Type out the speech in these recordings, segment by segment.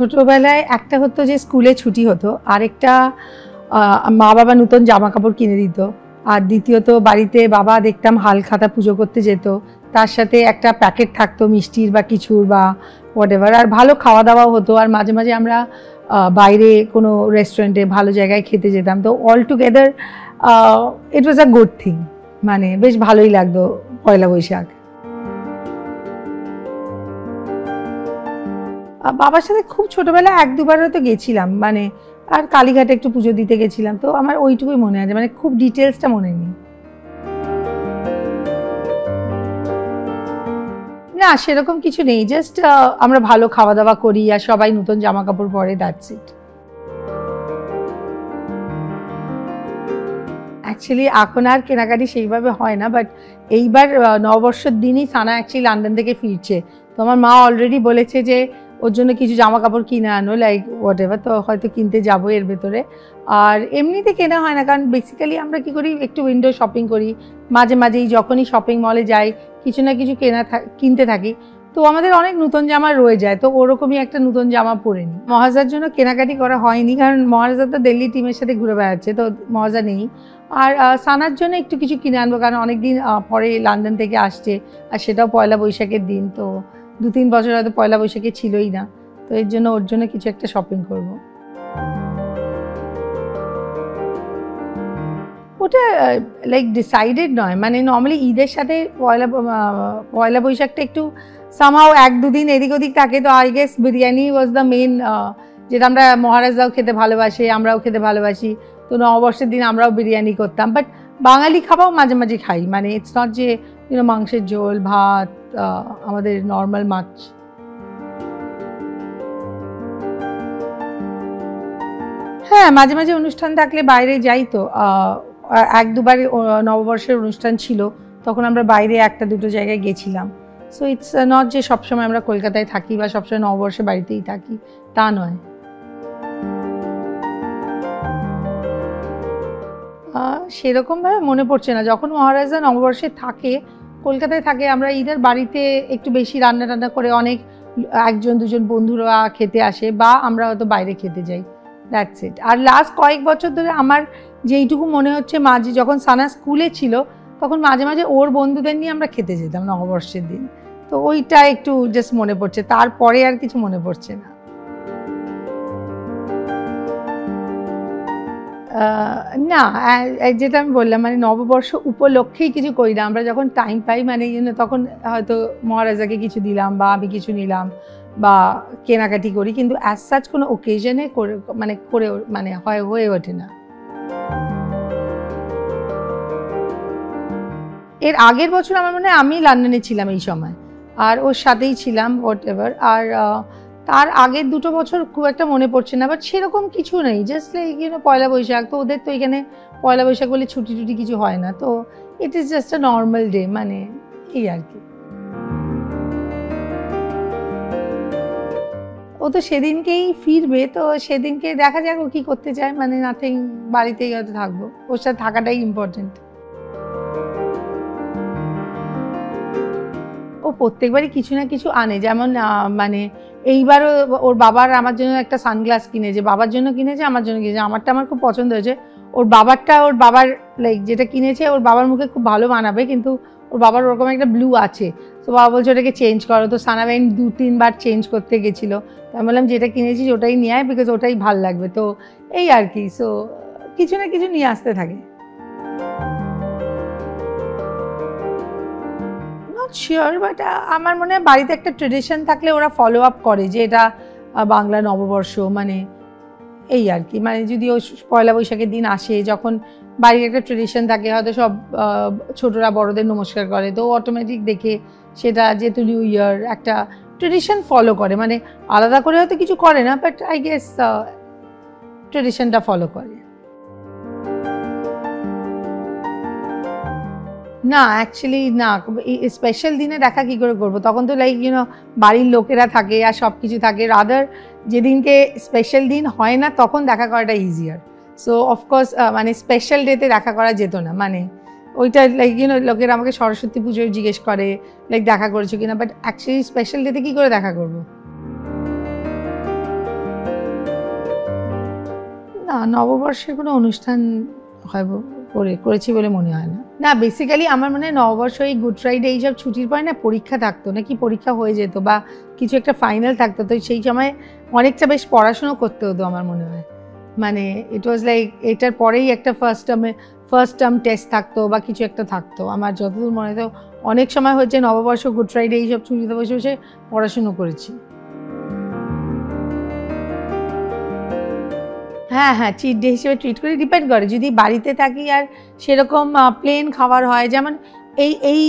ছোটবেলায় একটা হতো যে স্কুলে ছুটি হতো, আরেকটা মা বাবা নতুন জামা কাপড় কিনে দিত, আর দ্বিতীয়ত বাড়িতে বাবা দেখতাম হাল খাতা পুজো করতে যেত, তার সাথে একটা প্যাকেট থাকতো মিষ্টির বা কিছুর বা হোয়াটএভার, আর ভালো খাওয়া দাওয়াও হতো। আর মাঝে মাঝে আমরা বাইরে কোনো রেস্টুরেন্টে ভালো জায়গায় খেতে যেতাম। তো all together it was a good thing, মানে বেশ ভালোই লাগতো পয়লা বৈশাখ। বাবার সাথে খুব ছোটবেলায় এক দুবার হয়তো গেছিলাম, মানে আর কালীঘাটে একটু পুজো দিতে গেছিলাম, তো আমার ওইটুকুই মনে আছে, মানে খুব ডিটেলসটা মনে নেই। না সেরকম কিছু নেই, জাস্ট আমরা ভালো খাওয়া দাওয়া করি আর সবাই নতুন জামা কাপড় পরে, দ্যাটস ইট। অ্যাকচুয়ালি এখন আর কেনাকাটি সেইভাবে হয় না, বাট এইবার নববর্ষের দিনই সানা অ্যাকচুয়ালি লন্ডন থেকে ফিরছে, তো আমার মা অলরেডি বলেছে যে ওর জন্য কিছু জামা কাপড় কিনে আনো, লাইক হোয়াট এভার, তো হয়তো কিনতে যাবো এর ভেতরে। আর এমনিতে কেনা হয় না, কারণ বেসিক্যালি আমরা কী করি, একটু উইন্ডো শপিং করি, মাঝে মাঝেই যখনই শপিং মলে যাই কিছু না কিছু কিনতে থাকি, তো আমাদের অনেক নতুন জামা রয়ে যায়, তো ওরকমই একটা নতুন জামা পরে নিই। মহাজার জন্য কেনাকাটি করা হয়নি, কারণ মহারাজা তো দিল্লি টিমের সাথে ঘুরে বেড়াচ্ছে, তো মজা নেই। আর সানার জন্য একটু কিছু কিনে আনবো, কারণ অনেকদিন পরে লন্ডন থেকে আসছে, আর সেটাও পয়লা বৈশাখের দিন, তো 2-3 বছর হয়তো পয়লা বৈশাখে ছিলই না, তো এর জন্য ওর জন্য কিছু একটা শপিং করব। ওটা লাইক ডিসাইডেড নয়, মানে নর্মালি ঈদের সাথে পয়লা বৈশাখটা একটু সামহাও 1-2 দিন এদিক ওদিক থাকে, তো I guess biryani was the main, যেটা আমরা মহারাজরাও খেতে ভালোবাসে, আমরাও খেতে ভালোবাসি, তো নববর্ষের দিন আমরাও বিরিয়ানি করতাম। বাট বাঙালি খাবারও মাঝে মাঝে খাই, মানে ইটস নট যে মাংসের ঝোল ভাত, আমাদের নর্মাল মাছ। হ্যাঁ, মাঝে মাঝে অনুষ্ঠান থাকলে বাইরে যাই, তো 1-2বার নববর্ষের অনুষ্ঠান ছিল, তখন আমরা বাইরে 1-2 জায়গায় গেছিলাম। সো ইটস নট যে সবসময় আমরা কলকাতায় থাকি বা সবসময় নববর্ষে বাড়িতেই থাকি, তা নয়। সেরকমভাবে মনে পড়ছে না, যখন মহারাজা নববর্ষে থাকে কলকাতায় থাকে, আমরা ঈদের বাড়িতে একটু বেশি রান্না টান্না করে অনেক 1-2জন বন্ধুরা খেতে আসে, বা আমরা হয়তো বাইরে খেতে যাই, দ্যাটস ইট। আর লাস্ট কয়েক বছর ধরে আমার যেইটুকু মনে হচ্ছে, মাঝে যখন সানা স্কুলে ছিল তখন মাঝে মাঝে ওর বন্ধুদের নিয়ে আমরা খেতে যেতাম নববর্ষের দিন, তো ওইটা একটু জাস্ট মনে পড়ছে, তারপরে আর কিছু মনে পড়ছে না। না, যেটা আমি বললাম, মানে নববর্ষ উপলক্ষেই কিছু করি না, আমরা যখন টাইম পাই, মানে তখন হয়তো মহারাজাকে কিছু দিলাম বা আমি কিছু নিলাম বা কেনাকাটি করি, কিন্তু অ্যাজ সাচ কোনো ওকেশনে মানে হয়ে ওঠে না। এর আগের বছর আমার মনে হয় আমি লন্ডনে ছিলাম এই সময়, আর ওর সাথেই ছিলাম হোয়াট এভার। আর তার আগের 2 বছর খুব একটা মনে পড়ছে না, বাট সেরকম কিছু নেই, জাস্ট লাইক পয়লা বৈশাখ, তো ওদের তো এখানে পয়লা বৈশাখ বলে ছুটি টুটি কিছু হয় না, তো it is just a normal day, মানে এই আর কি। ও তো সেদিনকেই ফিরবে, তো সেদিনকে দেখা যাক ও কী করতে চায়, মানে নাথিং, বাড়িতেই হয়তো থাকবো, ওর সাথে থাকাটাই ইম্পর্টেন্ট। ও প্রত্যেকবারই কিছু না কিছু আনে, যেমন মানে এইবারও ওর বাবার আমার জন্য একটা সানগ্লাস কিনেছে, বাবার জন্য কিনেছে, আমার জন্য কিনেছে, আমারটা আমার খুব পছন্দ হয়েছে, ওর বাবার লাইক যেটা কিনেছে ওর বাবার মুখে খুব ভালো মানাবে, কিন্তু ওর বাবার ওরকম একটা ব্লু আছে, তো বাবা বলছে ওটাকে চেঞ্জ করো, তো সানাবেন 2-3 বার চেঞ্জ করতে গেছিলো, তো আমি বললাম যেটা কিনেছিস ওটাই নিয়ে আয়, বিকজ ওটাই ভাল লাগবে, তো এই আর কি। সো কিছু না কিছু নিয়ে আসতে থাকে। শিওর, বাট আমার মনে হয় বাড়িতে একটা ট্রেডিশন থাকলে ওরা ফলো আপ করে, যে এটা বাংলা নববর্ষ, মানে এই আর কি। মানে যদি ও পয়লা বৈশাখের দিন আসে, যখন বাড়ির একটা ট্রেডিশন থাকে, হয়তো সব ছোটরা বড়দের নমস্কার করে, তো অটোমেটিক দেখে সেটা যেহেতু নিউ ইয়ার একটা ট্রেডিশন ফলো করে, মানে আলাদা করে হয়তো কিছু করে না, বাট আই গেস ট্রেডিশনটা ফলো করে। না অ্যাকচুয়ালি না, স্পেশাল দিনে দেখা কী করে করবো, তখন তো লাইক বাড়ির লোকেরা থাকে আর সব কিছু থাকে, রাদার যেদিনকে স্পেশাল দিন হয় না তখন দেখা করাটা ইজিয়ার। সো অফকোর্স মানে স্পেশাল ডেতে দেখা করা যেত না, মানে ওইটা লাইক লোকেরা আমাকে সরস্বতী পুজোয় জিজ্ঞেস করে লাইক দেখা করেছো কিনা, বাট অ্যাকচুয়ালি স্পেশাল ডেতে কী করে দেখা করবো। না, নববর্ষের কোনো অনুষ্ঠান হয় করেছি বলে মনে হয় না। না, বেসিক্যালি আমার মনে হয় নববর্ষ, এই গুড ফ্রাইডে এইসব ছুটির পরে না পরীক্ষা থাকতো, নাকি পরীক্ষা হয়ে যেত বা কিছু একটা ফাইনাল থাকতো, তো সেই সময় অনেকটা বেশ পড়াশুনো করতে হতো আমার মনে হয়। মানে ইট ওয়াজ লাইক এটার পরেই একটা ফার্স্ট টার্ম টেস্ট থাকতো বা কিছু একটা থাকতো। আমার যতদূর মনে তো অনেক সময় হচ্ছে নববর্ষ, গুড ফ্রাইডে এইসব ছুটিতে বসে বসে পড়াশুনো করেছি। হ্যাঁ হ্যাঁ, চিট ডে হিসেবে ট্রিট করি, ডিপেন্ড করে যদি বাড়িতে থাকি আর সেরকম প্লেন খাবার হয়, যেমন এই এই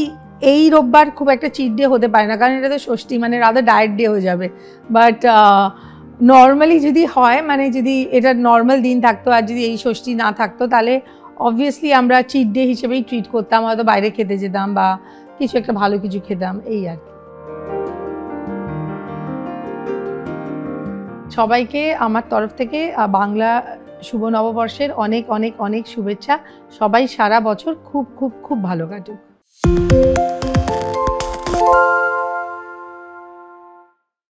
এই রোববার খুব একটা চিট ডে হতে পারে না, কারণ এটা তো ষষ্ঠী, মানে রাদার ডায়েট ডে হয়ে যাবে। বাট নর্মালি যদি হয়, মানে যদি এটা নর্মাল দিন থাকতো আর যদি এই ষষ্ঠী না থাকতো, তাহলে অবভিয়াসলি আমরা চিট ডে হিসেবেই ট্রিট করতাম, হয়তো বাইরে খেতে যেতাম বা কিছু একটা ভালো কিছু খেতাম, এই আর কি। সবাইকে আমার তরফ থেকে বাংলা শুভ নববর্ষের অনেক অনেক অনেক শুভেচ্ছা। সবাই সারা বছর খুব খুব খুব ভালো কাটুক।